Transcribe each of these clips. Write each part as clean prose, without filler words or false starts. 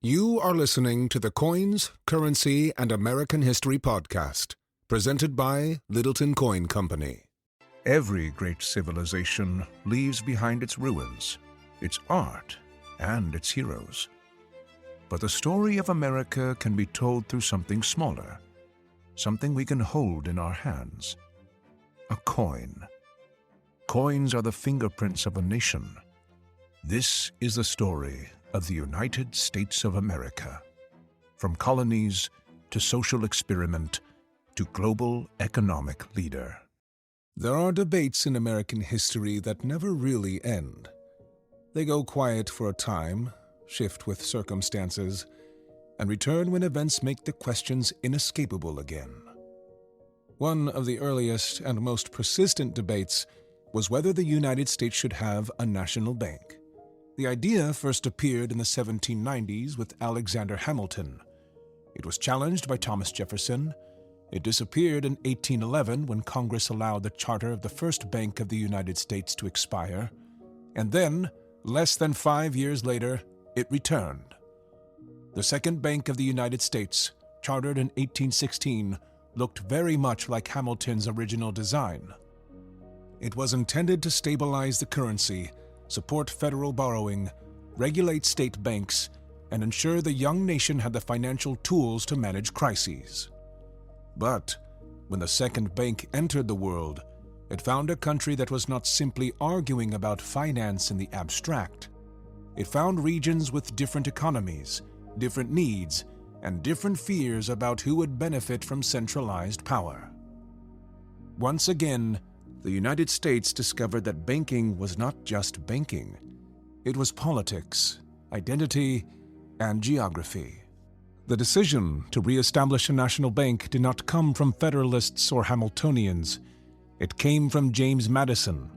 You are listening to the Coins, Currency, and American History podcast, presented by Littleton Coin Company. Every great civilization leaves behind its ruins, its art, and its heroes. But the story of America can be told through something smaller, something we can hold in our hands. A coin. Coins are the fingerprints of a nation. This is the story of the United States of America. From colonies to social experiment to global economic leader. There are debates in American history that never really end. They go quiet for a time, shift with circumstances, and return when events make the questions inescapable again. One of the earliest and most persistent debates was whether the United States should have a national bank. The idea first appeared in the 1790s with Alexander Hamilton. It was challenged by Thomas Jefferson. It disappeared in 1811 when Congress allowed the charter of the first Bank of the United States to expire. And then, less than 5 years later, it returned. The Second Bank of the United States, chartered in 1816, looked very much like Hamilton's original design. It was intended to stabilize the currency, support federal borrowing, regulate state banks, and ensure the young nation had the financial tools to manage crises. But when the Second Bank entered the world, it found a country that was not simply arguing about finance in the abstract. It found regions with different economies, different needs, and different fears about who would benefit from centralized power. Once again, the United States discovered that banking was not just banking. It was politics, identity, and geography. The decision to re-establish a national bank did not come from Federalists or Hamiltonians. It came from James Madison,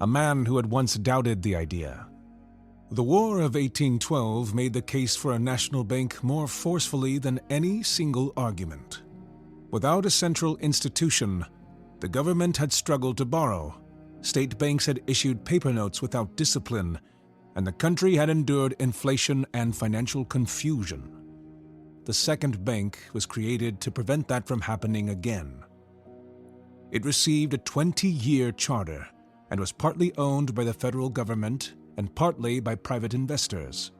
a man who had once doubted the idea. The War of 1812 made the case for a national bank more forcefully than any single argument. Without a central institution, the government had struggled to borrow, state banks had issued paper notes without discipline, and the country had endured inflation and financial confusion. The Second Bank was created to prevent that from happening again. It received a 20-year charter and was partly owned by the federal government and partly by private investors.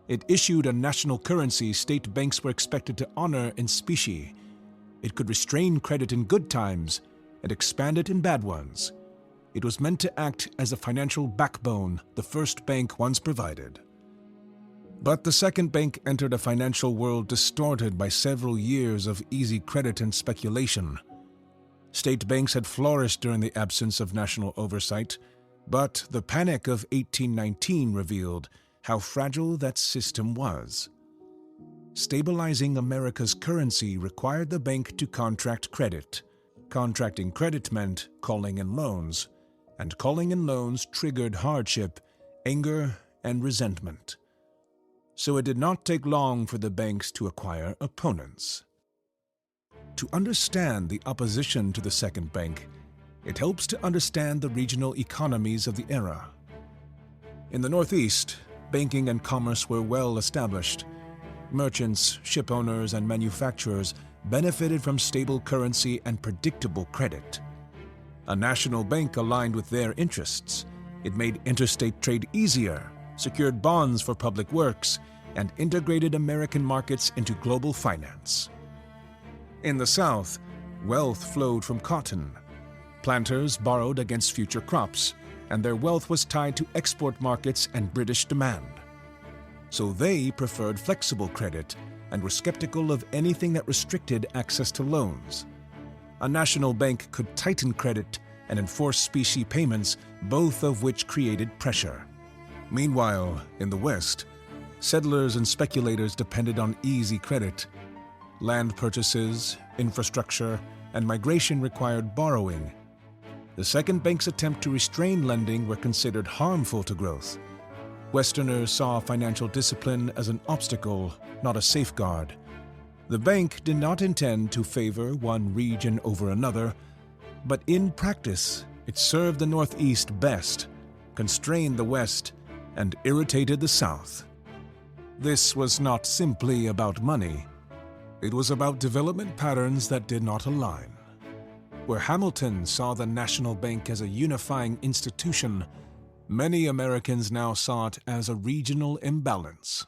It issued a national currency state banks were expected to honor in specie. It could restrain credit in good times and expand it in bad ones. It was meant to act as a financial backbone the first bank once provided. But the Second Bank entered a financial world distorted by several years of easy credit and speculation. State banks had flourished during the absence of national oversight, but the panic of 1819 revealed how fragile that system was. Stabilizing America's currency required the bank to contract credit. Contracting credit meant calling in loans, and calling in loans triggered hardship, anger, and resentment. So it did not take long for the banks to acquire opponents. To understand the opposition to the Second Bank, it helps to understand the regional economies of the era. In the Northeast, banking and commerce were well established. Merchants, ship owners, and manufacturers benefited from stable currency and predictable credit. A national bank aligned with their interests. It made interstate trade easier, secured bonds for public works, and integrated American markets into global finance. In the South, wealth flowed from cotton. Planters borrowed against future crops, and their wealth was tied to export markets and British demand. So they preferred flexible credit and were skeptical of anything that restricted access to loans. A national bank could tighten credit and enforce specie payments, both of which created pressure. Meanwhile, in the West, settlers and speculators depended on easy credit. Land purchases, infrastructure, and migration required borrowing. The Second Bank's attempt to restrain lending were considered harmful to growth. Westerners saw financial discipline as an obstacle, not a safeguard. The bank did not intend to favor one region over another, but in practice, it served the Northeast best, constrained the West, and irritated the South. This was not simply about money. It was about development patterns that did not align. Where Hamilton saw the national bank as a unifying institution, many Americans now saw it as a regional imbalance.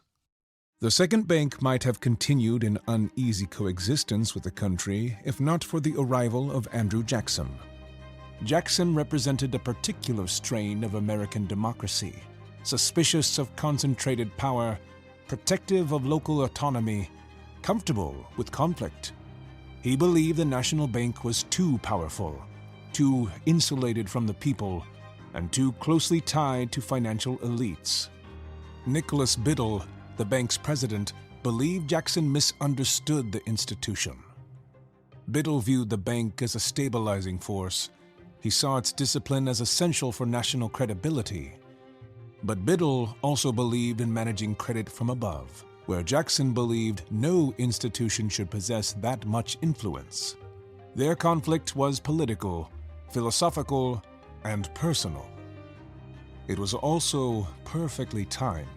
The second bank might have continued in uneasy coexistence with the country if not for the arrival of Andrew Jackson. Jackson represented a particular strain of American democracy, suspicious of concentrated power, protective of local autonomy, comfortable with conflict. He believed the national bank was too powerful, too insulated from the people, and too closely tied to financial elites. Nicholas Biddle, the bank's president, believed Jackson misunderstood the institution. Biddle viewed the bank as a stabilizing force. He saw its discipline as essential for national credibility. But Biddle also believed in managing credit from above, where Jackson believed no institution should possess that much influence. Their conflict was political, philosophical, and personal. It was also perfectly timed.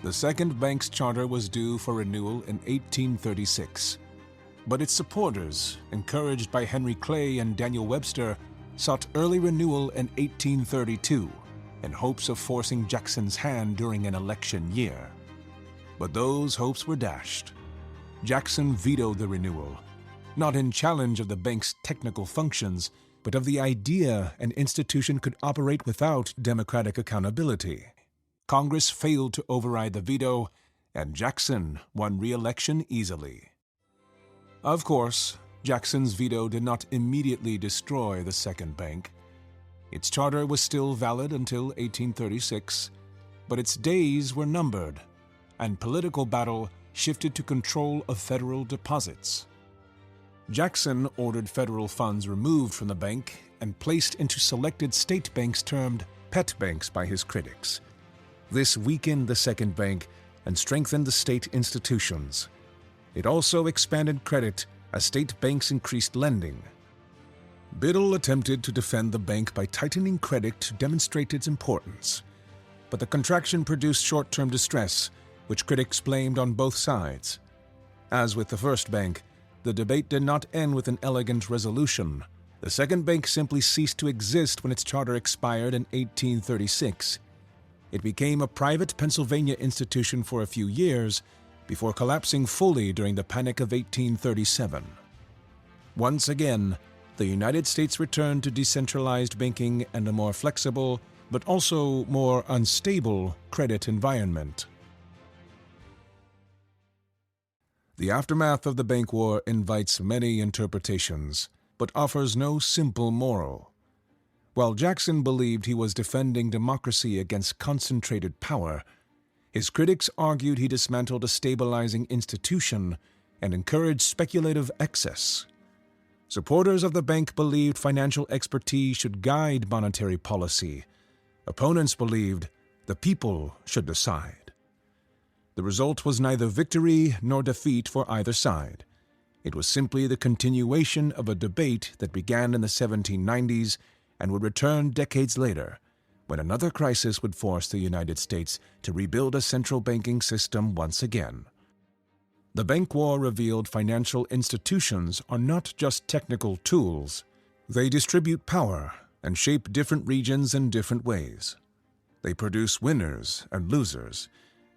The second bank's charter was due for renewal in 1836, but its supporters, encouraged by Henry Clay and Daniel Webster, sought early renewal in 1832 in hopes of forcing Jackson's hand during an election year. But those hopes were dashed. Jackson vetoed the renewal, not in challenge of the bank's technical functions, but of the idea an institution could operate without democratic accountability. Congress failed to override the veto, and Jackson won re-election easily. Of course, Jackson's veto did not immediately destroy the second bank. Its charter was still valid until 1836, but its days were numbered, and political battle shifted to control of federal deposits. Jackson ordered federal funds removed from the bank and placed into selected state banks termed pet banks by his critics. This weakened the second bank and strengthened the state institutions. It also expanded credit as state banks increased lending. Biddle attempted to defend the bank by tightening credit to demonstrate its importance, but the contraction produced short-term distress, which critics blamed on both sides. As with the first bank, the debate did not end with an elegant resolution. The second bank simply ceased to exist when its charter expired in 1836. It became a private Pennsylvania institution for a few years before collapsing fully during the Panic of 1837. Once again, the United States returned to decentralized banking and a more flexible, but also more unstable, credit environment. The aftermath of the bank war invites many interpretations, but offers no simple moral. While Jackson believed he was defending democracy against concentrated power, his critics argued he dismantled a stabilizing institution and encouraged speculative excess. Supporters of the bank believed financial expertise should guide monetary policy. Opponents believed the people should decide. The result was neither victory nor defeat for either side. It was simply the continuation of a debate that began in the 1790s and would return decades later, when another crisis would force the United States to rebuild a central banking system once again. The bank war revealed financial institutions are not just technical tools. They distribute power and shape different regions in different ways. They produce winners and losers,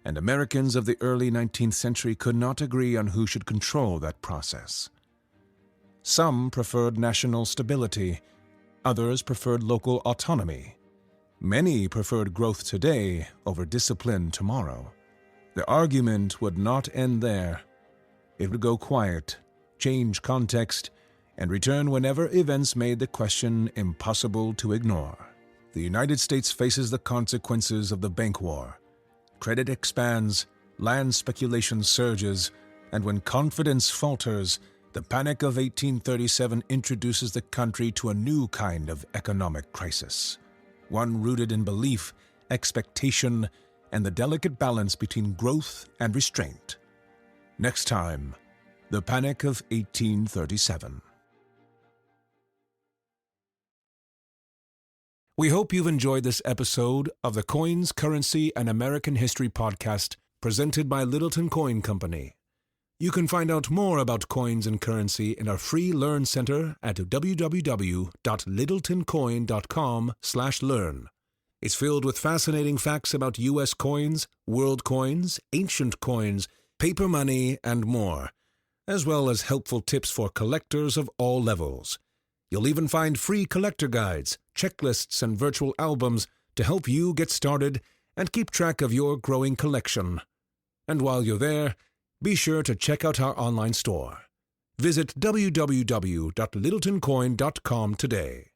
and Americans of the early 19th century could not agree on who should control that process. Some preferred national stability. Others preferred local autonomy. Many preferred growth today over discipline tomorrow. The argument would not end there. It would go quiet, change context, and return whenever events made the question impossible to ignore. The United States faces the consequences of the bank war. Credit expands, land speculation surges, and when confidence falters, the Panic of 1837 introduces the country to a new kind of economic crisis, one rooted in belief, expectation, and the delicate balance between growth and restraint. Next time, the Panic of 1837. We hope you've enjoyed this episode of the Coins, Currency, and American History podcast presented by Littleton Coin Company. You can find out more about coins and currency in our free Learn Center at www.littletoncoin.com/learn. It's filled with fascinating facts about U.S. coins, world coins, ancient coins, paper money, and more, as well as helpful tips for collectors of all levels. You'll even find free collector guides, checklists, and virtual albums to help you get started and keep track of your growing collection. And while you're there, be sure to check out our online store. Visit www.littletoncoin.com today.